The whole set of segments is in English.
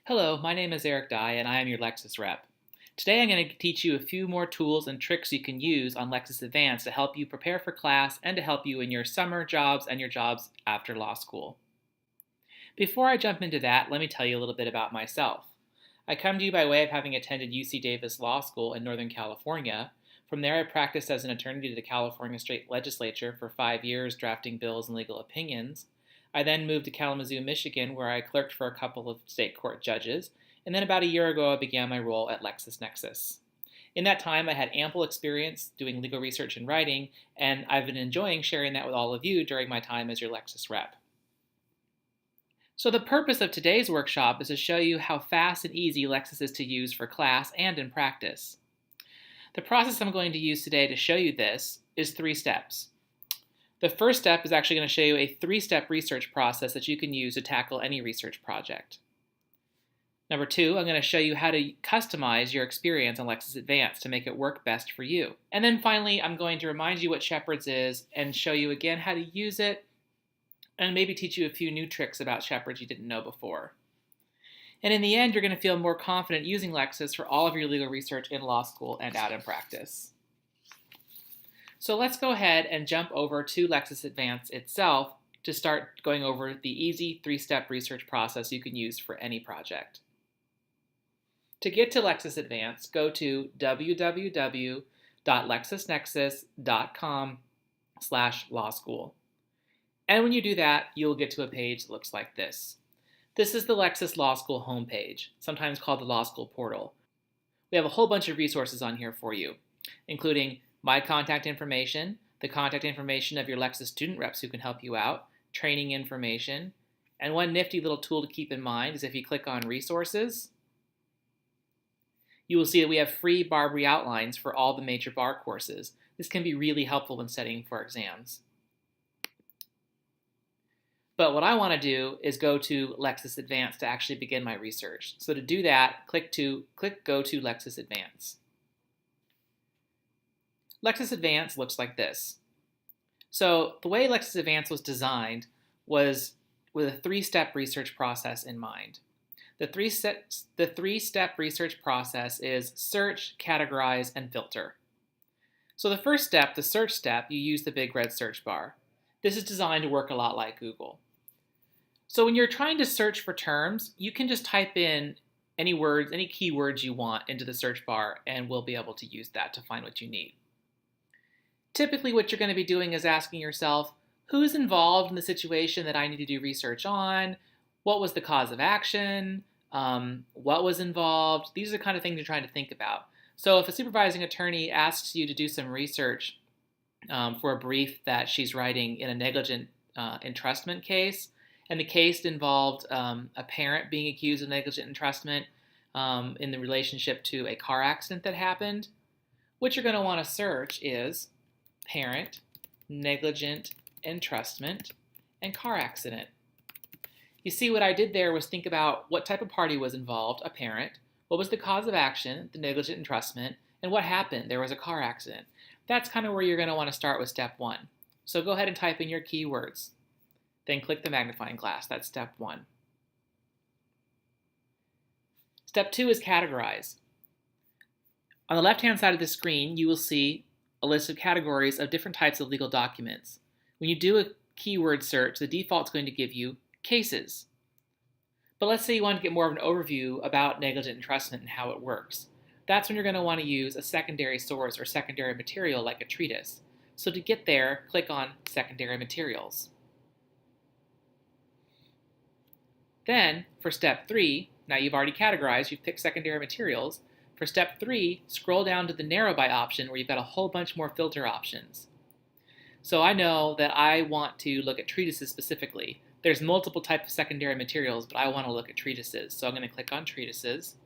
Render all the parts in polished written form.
Hello, my name is Eric Dye and I am your Lexis rep. Today I'm going to teach you a few more tools and tricks you can use on Lexis Advance to help you prepare for class and to help you in your summer jobs and your jobs after law school. Before I jump into that, let me tell you a little bit about myself. I come to you by way of having attended UC Davis Law School in Northern California. From there, I practiced as an attorney to the California State Legislature for 5 years drafting bills and legal opinions. I then moved to Kalamazoo, Michigan, where I clerked for a couple of state court judges, and then about a year ago I began my role at LexisNexis. In that time, I had ample experience doing legal research and writing, and I've been enjoying sharing that with all of you during my time as your Lexis rep. So the purpose of today's workshop is to show you how fast and easy Lexis is to use for class and in practice. The process I'm going to use today to show you this is 3 steps. The first step is actually going to show you a 3-step research process that you can use to tackle any research project. Number 2, I'm going to show you how to customize your experience on Lexis Advance to make it work best for you. And then finally, I'm going to remind you what Shepard is and show you again how to use it and maybe teach you a few new tricks about Shepard you didn't know before. And in the end, you're going to feel more confident using Lexis for all of your legal research in law school and out in practice. So let's go ahead and jump over to Lexis Advance itself to start going over the easy 3-step research process you can use for any project. To get to Lexis Advance, go to www.lexisnexis.com/law school. And when you do that, you'll get to a page that looks like this. This is the Lexis Law School homepage, sometimes called the Law School Portal. We have a whole bunch of resources on here for you, including my contact information, the contact information of your Lexis student reps who can help you out, training information, and one nifty little tool to keep in mind is if you click on Resources, you will see that we have free bar outlines for all the major bar courses. This can be really helpful when studying for exams. But what I want to do is go to Lexis Advance to actually begin my research. So to do that, click Go to Lexis Advance. Lexis Advance looks like this. So the way Lexis Advance was designed was with a 3-step research process in mind. The 3-step research process is search, categorize, and filter. So the first step, the search step, you use the big red search bar. This is designed to work a lot like Google. So when you're trying to search for terms, you can just type in any words, any keywords you want into the search bar, and we'll be able to use that to find what you need. Typically what you're going to be doing is asking yourself, who's involved in the situation that I need to do research on? What was the cause of action? What was involved? These are the kind of things you're trying to think about. So if a supervising attorney asks you to do some research for a brief that she's writing in a negligent entrustment case, and the case involved a parent being accused of negligent entrustment in the relationship to a car accident that happened, what you're going to want to search is parent, negligent entrustment, and car accident. You see what I did there was think about what type of party was involved, a parent, what was the cause of action, the negligent entrustment, and what happened, there was a car accident. That's kind of where you're going to want to start with step 1. So go ahead and type in your keywords. Then click the magnifying glass. That's step 1. Step 2 is categorize. On the left-hand side of the screen, you will see a list of categories of different types of legal documents. When you do a keyword search, the default is going to give you cases. But let's say you want to get more of an overview about negligent entrustment and how it works. That's when you're going to want to use a secondary source or secondary material like a treatise. So to get there, click on Secondary Materials. Then, for step 3, now you've already categorized, you've picked secondary materials. For step 3, scroll down to the narrow by option where you've got a whole bunch more filter options. So I know that I want to look at treatises specifically. There's multiple types of secondary materials, but I want to look at treatises. So I'm going to click on treatises.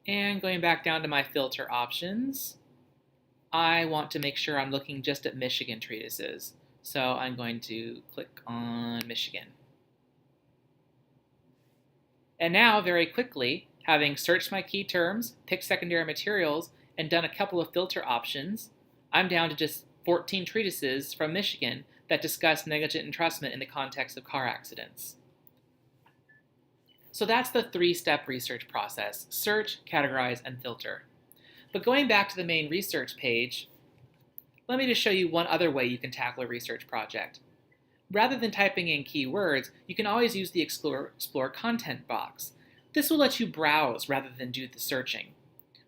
And going back down to my filter options, I want to make sure I'm looking just at Michigan treatises. So I'm going to click on Michigan. And now, very quickly, having searched my key terms, picked secondary materials, and done a couple of filter options, I'm down to just 14 treatises from Michigan that discuss negligent entrustment in the context of car accidents. So that's the three-step research process: search, categorize, and filter. But going back to the main research page, let me just show you one other way you can tackle a research project. Rather than typing in keywords, you can always use the Explore Content box. This will let you browse rather than do the searching.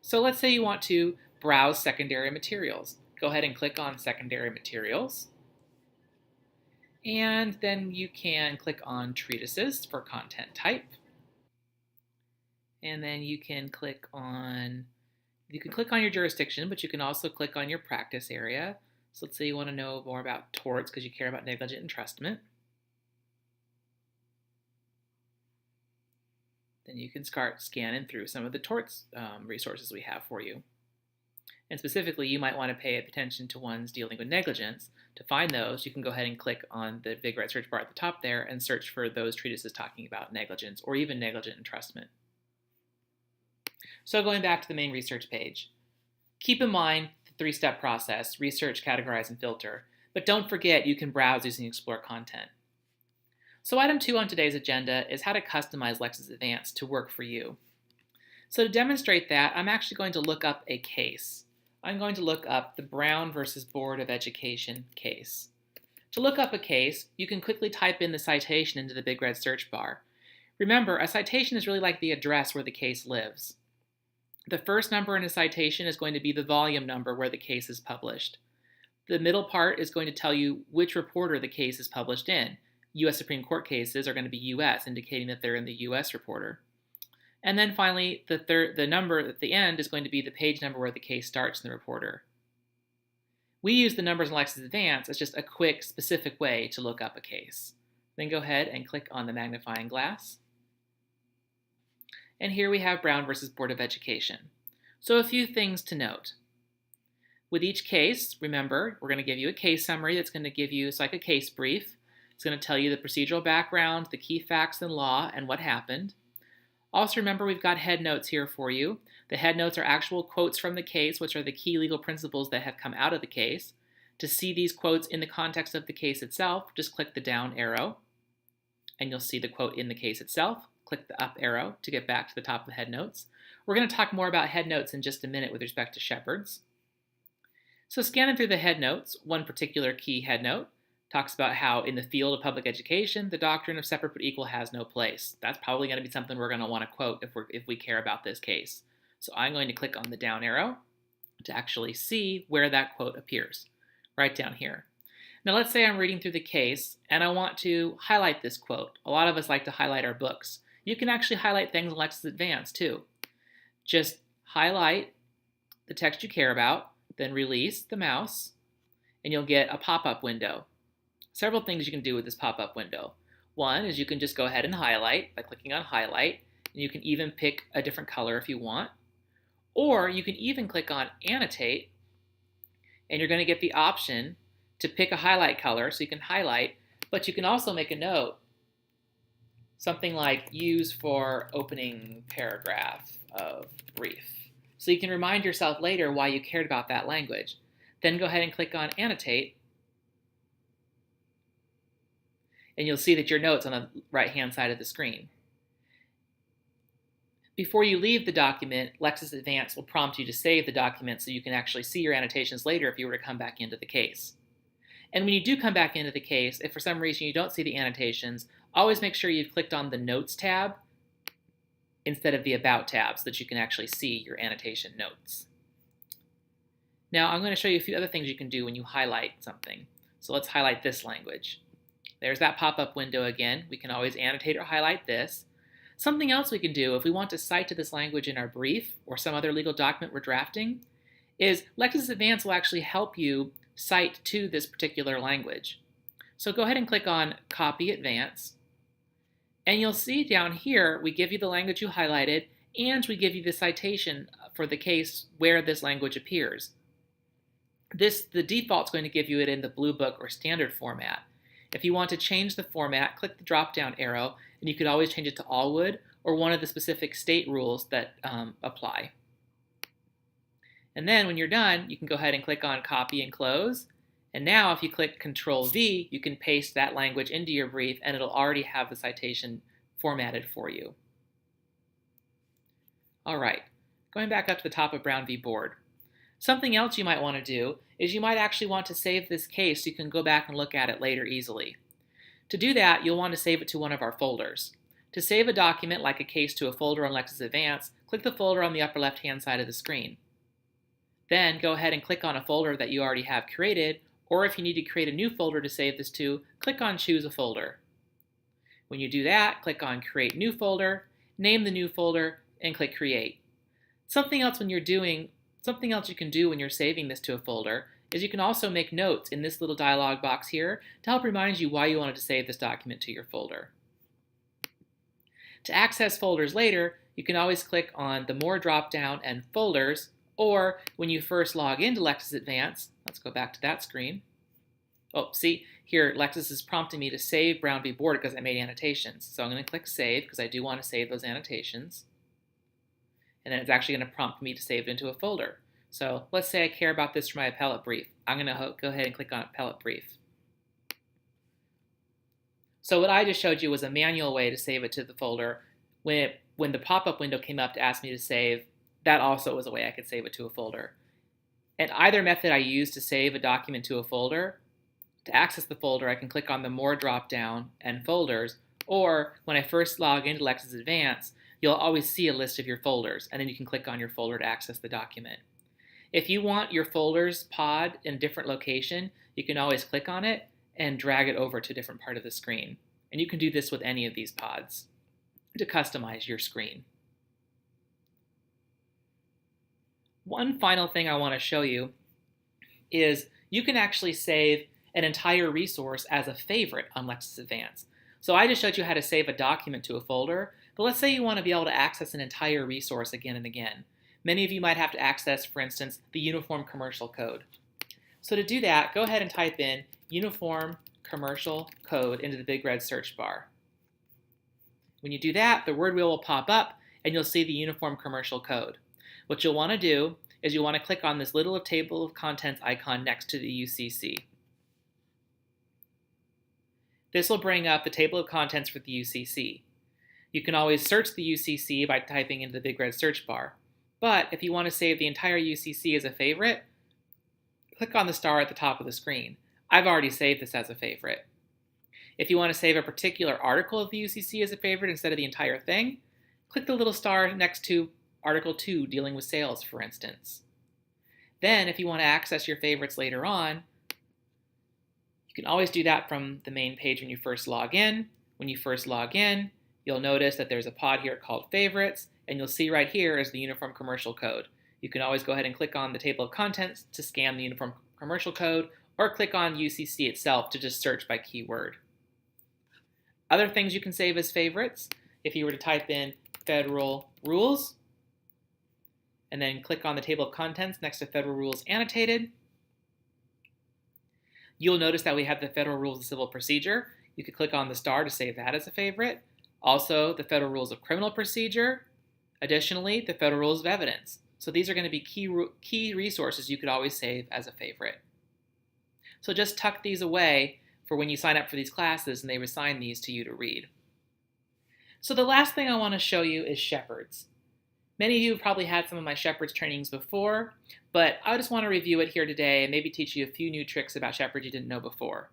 So let's say you want to browse secondary materials. Go ahead and click on Secondary Materials. And then you can click on Treatises for content type. And then you can click on your jurisdiction, but you can also click on your practice area. So let's say you want to know more about torts because you care about negligent entrustment. Then you can start scanning through some of the torts resources we have for you. And specifically, you might want to pay attention to ones dealing with negligence. To find those, you can go ahead and click on the big red search bar at the top there and search for those treatises talking about negligence or even negligent entrustment. So going back to the main research page, keep in mind the three-step process: research, categorize, and filter. But don't forget you can browse using Explore Content. So item 2 on today's agenda is how to customize Lexis Advance to work for you. So to demonstrate that, I'm actually going to look up a case. I'm going to look up the Brown versus Board of Education case. To look up a case, you can quickly type in the citation into the big red search bar. Remember, a citation is really like the address where the case lives. The first number in a citation is going to be the volume number where the case is published. The middle part is going to tell you which reporter the case is published in. U.S. Supreme Court cases are going to be U.S., indicating that they're in the U.S. reporter. And then finally, the number at the end is going to be the page number where the case starts in the reporter. We use the numbers in Lexis Advance as just a quick, specific way to look up a case. Then go ahead and click on the magnifying glass. And here we have Brown versus Board of Education. So a few things to note. With each case, remember, we're going to give you a case summary that's going to give you, it's like a case brief. It's going to tell you the procedural background, the key facts and law, and what happened. Also remember, we've got head notes here for you. The head notes are actual quotes from the case, which are the key legal principles that have come out of the case. To see these quotes in the context of the case itself, just click the down arrow, and you'll see the quote in the case itself. Click the up arrow to get back to the top of the head notes. We're going to talk more about head notes in just a minute with respect to Shepard's. So scanning through the head notes, one particular key head note talks about how in the field of public education, the doctrine of separate but equal has no place. That's probably going to be something we're going to want to quote if we care about this case. So I'm going to click on the down arrow to actually see where that quote appears, right down here. Now let's say I'm reading through the case and I want to highlight this quote. A lot of us like to highlight our books. You can actually highlight things in Lexis Advance too. Just highlight the text you care about, then release the mouse, and you'll get a pop-up window. Several things you can do with this pop-up window. One is you can just go ahead and highlight by clicking on highlight, and you can even pick a different color if you want. Or you can even click on annotate, and you're going to get the option to pick a highlight color so you can highlight, but you can also make a note. Something like use for opening paragraph of brief. So you can remind yourself later why you cared about that language. Then go ahead and click on annotate. And you'll see that your note's on the right-hand side of the screen. Before you leave the document, Lexis Advance will prompt you to save the document so you can actually see your annotations later if you were to come back into the case. And when you do come back into the case, if for some reason you don't see the annotations, always make sure you've clicked on the Notes tab instead of the About tab so that you can actually see your annotation notes. Now I'm going to show you a few other things you can do when you highlight something. So let's highlight this language. There's that pop-up window again. We can always annotate or highlight this. Something else we can do if we want to cite to this language in our brief or some other legal document we're drafting is Lexis Advance will actually help you cite to this particular language. So go ahead and click on Copy Advance, and you'll see down here we give you the language you highlighted and we give you the citation for the case where this language appears. The default is going to give you it in the Blue Book or Standard format. If you want to change the format, click the drop-down arrow, and you could always change it to Allwood or one of the specific state rules that apply. And then when you're done, you can go ahead and click on Copy and Close. And now if you click Control-V, you can paste that language into your brief, and it'll already have the citation formatted for you. All right, going back up to the top of Brown v. Board. Something else you might want to do is you might actually want to save this case so you can go back and look at it later easily. To do that, you'll want to save it to one of our folders. To save a document like a case to a folder on Lexis Advance, click the folder on the upper left-hand side of the screen. Then go ahead and click on a folder that you already have created, or if you need to create a new folder to save this to, click on Choose a Folder. When you do that, click on Create New Folder, name the new folder, and click Create. Something else you can do when you're saving this to a folder is you can also make notes in this little dialog box here to help remind you why you wanted to save this document to your folder. To access folders later, you can always click on the More drop-down and Folders, or when you first log into Lexis Advance, let's go back to that screen. Oh, see, here Lexis is prompting me to save Brown v. Board because I made annotations. So I'm going to click Save because I do want to save those annotations. And then it's actually going to prompt me to save it into a folder. So let's say I care about this for my appellate brief. I'm going to go ahead and click on Appellate Brief. So what I just showed you was a manual way to save it to the folder. When the pop-up window came up to ask me to save, that also was a way I could save it to a folder. And either method I use to save a document to a folder, to access the folder, I can click on the More drop-down and Folders, or when I first log into Lexis Advance, you'll always see a list of your folders, and then you can click on your folder to access the document. If you want your folders pod in a different location, you can always click on it and drag it over to a different part of the screen. And you can do this with any of these pods to customize your screen. One final thing I want to show you is you can actually save an entire resource as a favorite on Lexis Advance. So I just showed you how to save a document to a folder, but let's say you want to be able to access an entire resource again and again. Many of you might have to access, for instance, the Uniform Commercial Code. So to do that, go ahead and type in Uniform Commercial Code into the big red search bar. When you do that, the word wheel will pop up and you'll see the Uniform Commercial Code. What you'll want to do is you'll want to click on this little table of contents icon next to the UCC. This will bring up the table of contents for the UCC. You can always search the UCC by typing into the big red search bar. But if you want to save the entire UCC as a favorite, click on the star at the top of the screen. I've already saved this as a favorite. If you want to save a particular article of the UCC as a favorite instead of the entire thing, click the little star next to Article 2, dealing with sales, for instance. Then, if you want to access your favorites later on, you can always do that from the main page when you first log in. When you first log in, you'll notice that there's a pod here called Favorites, and you'll see right here is the Uniform Commercial Code. You can always go ahead and click on the table of contents to scan the Uniform Commercial Code, or click on UCC itself to just search by keyword. Other things you can save as favorites, if you were to type in Federal Rules, and then click on the table of contents next to Federal Rules Annotated, you'll notice that we have the Federal Rules of Civil Procedure. You could click on the star to save that as a favorite. Also, the Federal Rules of Criminal Procedure. Additionally, the Federal Rules of Evidence. So these are going to be key resources you could always save as a favorite. So just tuck these away for when you sign up for these classes and they assign these to you to read. So the last thing I want to show you is Shepards. Many of you have probably had some of my Shepards trainings before, but I just want to review it here today and maybe teach you a few new tricks about Shepard you didn't know before.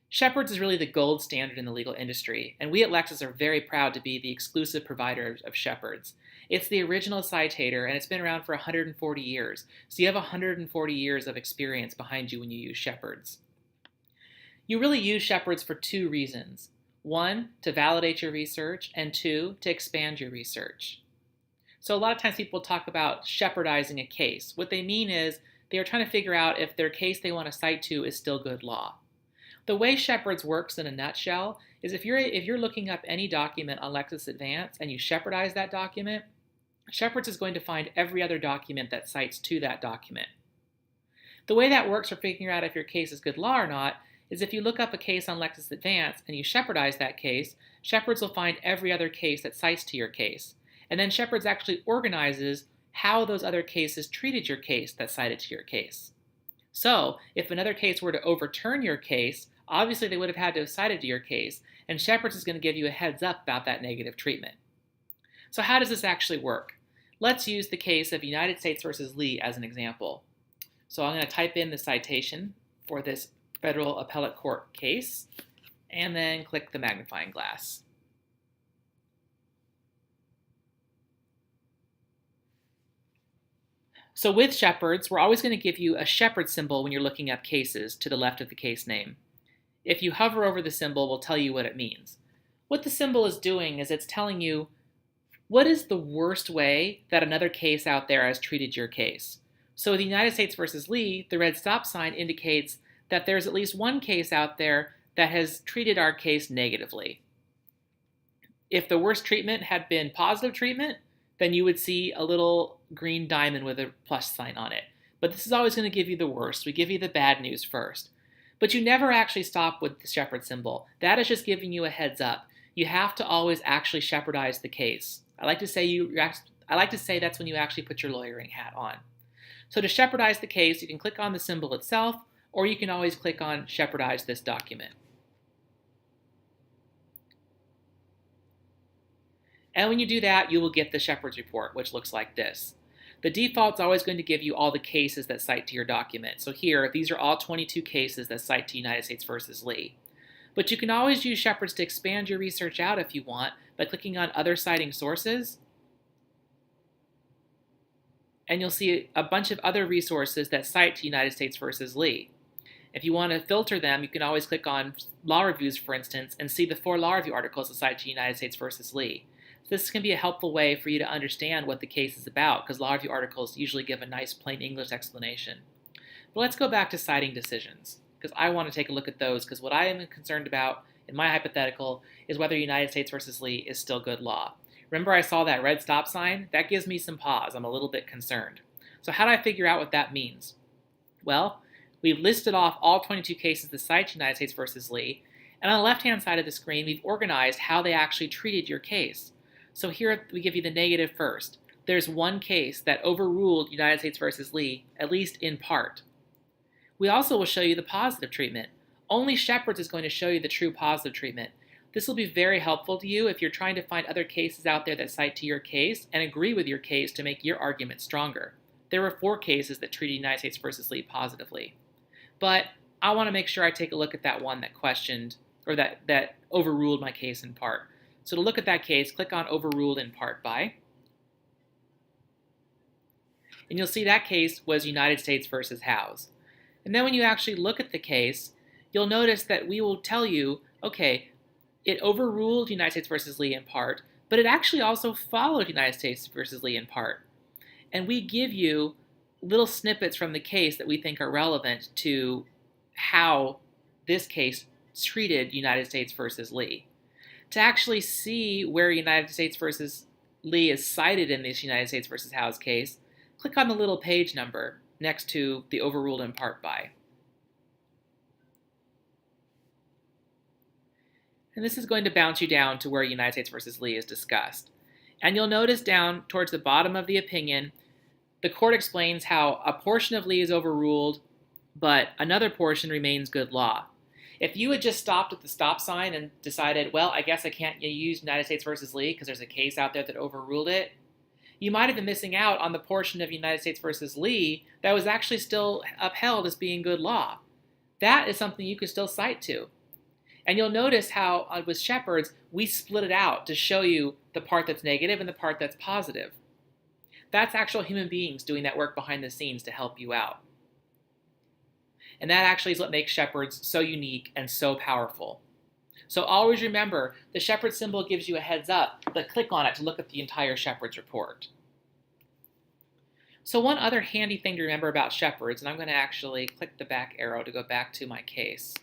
Shepards is really the gold standard in the legal industry, and we at Lexis are very proud to be the exclusive provider of Shepards. It's the original citator, and it's been around for 140 years, so you have 140 years of experience behind you when you use Shepards. You really use Shepards for two reasons. One, to validate your research, and two, to expand your research. So a lot of times people talk about Shepardizing a case. What they mean is they are trying to figure out if their case they want to cite to is still good law. The way Shepards works in a nutshell is if you're looking up any document on Lexis Advance and you Shepardize that document, Shepards is going to find every other document that cites to that document. The way that works for figuring out if your case is good law or not is if you look up a case on Lexis Advance and you Shepardize that case, Shepards will find every other case that cites to your case. And then Shepards actually organizes how those other cases treated your case that cited to your case. So, if another case were to overturn your case, obviously they would have had to have cited to your case, and Shepards is going to give you a heads up about that negative treatment. So how does this actually work? Let's use the case of United States versus Lee as an example. So I'm going to type in the citation for this federal appellate court case and then click the magnifying glass. So with Shepards, we're always going to give you a Shepard symbol when you're looking up cases to the left of the case name. If you hover over the symbol, we'll tell you what it means. What the symbol is doing is it's telling you what is the worst way that another case out there has treated your case. So with the United States versus Lee, the red stop sign indicates that there's at least one case out there that has treated our case negatively. If the worst treatment had been positive treatment, then you would see a little green diamond with a plus sign on it. But this is always going to give you the worst. We give you the bad news first. But you never actually stop with the Shepard symbol. That is just giving you a heads up. You have to always actually Shepardize the case. I like to say that's when you actually put your lawyering hat on. So to Shepardize the case, you can click on the symbol itself, or you can always click on Shepardize this document. And when you do that, you will get the Shepard's report, which looks like this. The default is always going to give you all the cases that cite to your document. So here, these are all 22 cases that cite to United States versus Lee. But you can always use Shepards to expand your research out if you want by clicking on Other Citing Sources. And you'll see a bunch of other resources that cite to United States versus Lee. If you want to filter them, you can always click on Law Reviews, for instance, and see the 4 law review articles that cite to United States versus Lee. This can be a helpful way for you to understand what the case is about, because law review articles usually give a nice plain English explanation. But let's go back to citing decisions, because I want to take a look at those, because what I am concerned about in my hypothetical is whether United States versus Lee is still good law. Remember I saw that red stop sign? That gives me some pause. I'm a little bit concerned. So how do I figure out what that means? Well, we've listed off all 22 cases that cite United States versus Lee, and on the left-hand side of the screen, we've organized how they actually treated your case. So here we give you the negative first. There's one case that overruled United States versus Lee, at least in part. We also will show you the positive treatment. Only Shepard's is going to show you the true positive treatment. This will be very helpful to you if you're trying to find other cases out there that cite to your case and agree with your case to make your argument stronger. There were 4 cases that treated United States versus Lee positively. But I want to make sure I take a look at that one that questioned, or that overruled my case in part. So to look at that case, click on Overruled in Part By. And you'll see that case was United States versus Howes. And then when you actually look at the case, you'll notice that we will tell you, okay, it overruled United States versus Lee in part, but it actually also followed United States versus Lee in part. And we give you little snippets from the case that we think are relevant to how this case treated United States versus Lee. To actually see where United States versus Lee is cited in this United States versus Howes case, click on the little page number next to the Overruled in Part By. And this is going to bounce you down to where United States versus Lee is discussed. And you'll notice down towards the bottom of the opinion, the court explains how a portion of Lee is overruled, but another portion remains good law. If you had just stopped at the stop sign and decided, well, I guess I can't use United States versus Lee because there's a case out there that overruled it, you might have been missing out on the portion of United States versus Lee that was actually still upheld as being good law. That is something you could still cite to. And you'll notice how with Shepard's, we split it out to show you the part that's negative and the part that's positive. That's actual human beings doing that work behind the scenes to help you out. And that actually is what makes Shepard's so unique and so powerful. So always remember, the Shepard symbol gives you a heads up, but click on it to look at the entire Shepard's report. So one other handy thing to remember about Shepard's, and I'm going to actually click the back arrow to go back to my case.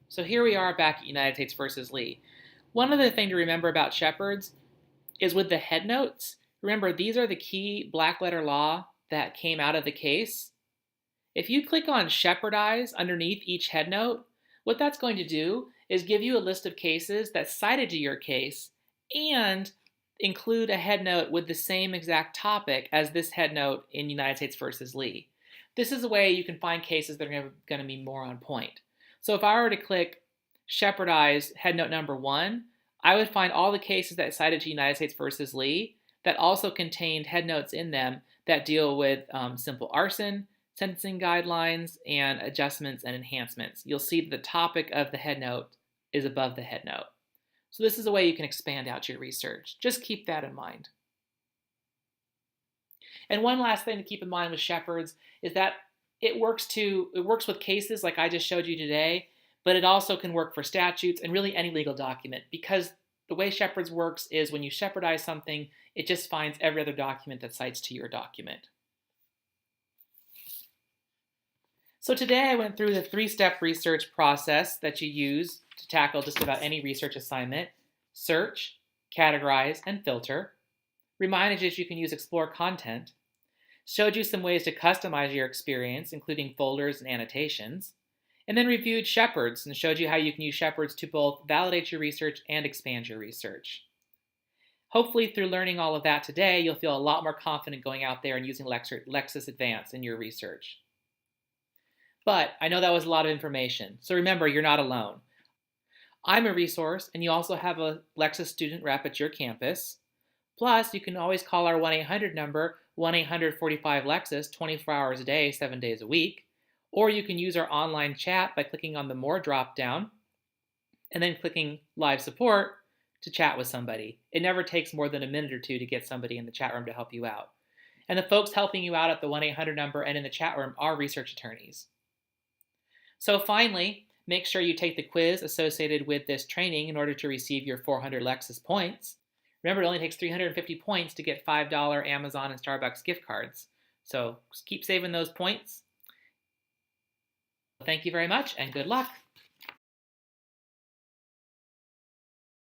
So here we are back at United States versus Lee. One other thing to remember about Shepard's is with the headnotes. Remember, these are the key black letter law that came out of the case. If you click on Shepardize underneath each headnote, what that's going to do is give you a list of cases that cited to your case and include a headnote with the same exact topic as this headnote in United States versus Lee. This is a way you can find cases that are going to be more on point. So if I were to click Shepardize headnote number 1, I would find all the cases that cited to United States versus Lee that also contained headnotes in them that deal with simple arson, sentencing guidelines, and adjustments and enhancements. You'll see the topic of the headnote is above the headnote. So this is a way you can expand out your research. Just keep that in mind. And one last thing to keep in mind with Shepard's is that it works with cases like I just showed you today, but it also can work for statutes and really any legal document, because the way Shepard's works is when you Shepardize something, it just finds every other document that cites to your document. So today I went through the 3-step research process that you use to tackle just about any research assignment: search, categorize, and filter. Reminded you that you can use explore content. Showed you some ways to customize your experience, including folders and annotations. And then reviewed Shepard's and showed you how you can use Shepard's to both validate your research and expand your research. Hopefully through learning all of that today, you'll feel a lot more confident going out there and using Lexis Advance in your research. But I know that was a lot of information, so remember, you're not alone. I'm a resource, and you also have a Lexis student rep at your campus. Plus, you can always call our 1-800 number, 1-800-45-LEXIS, 24 hours a day, 7 days a week. Or you can use our online chat by clicking on the More drop-down and then clicking Live Support to chat with somebody. It never takes more than a minute or two to get somebody in the chat room to help you out. And the folks helping you out at the 1-800 number and in the chat room are research attorneys. So finally, make sure you take the quiz associated with this training in order to receive your 400 Lexis points. Remember, it only takes 350 points to get $5 Amazon and Starbucks gift cards. So keep saving those points. Thank you very much, and good luck.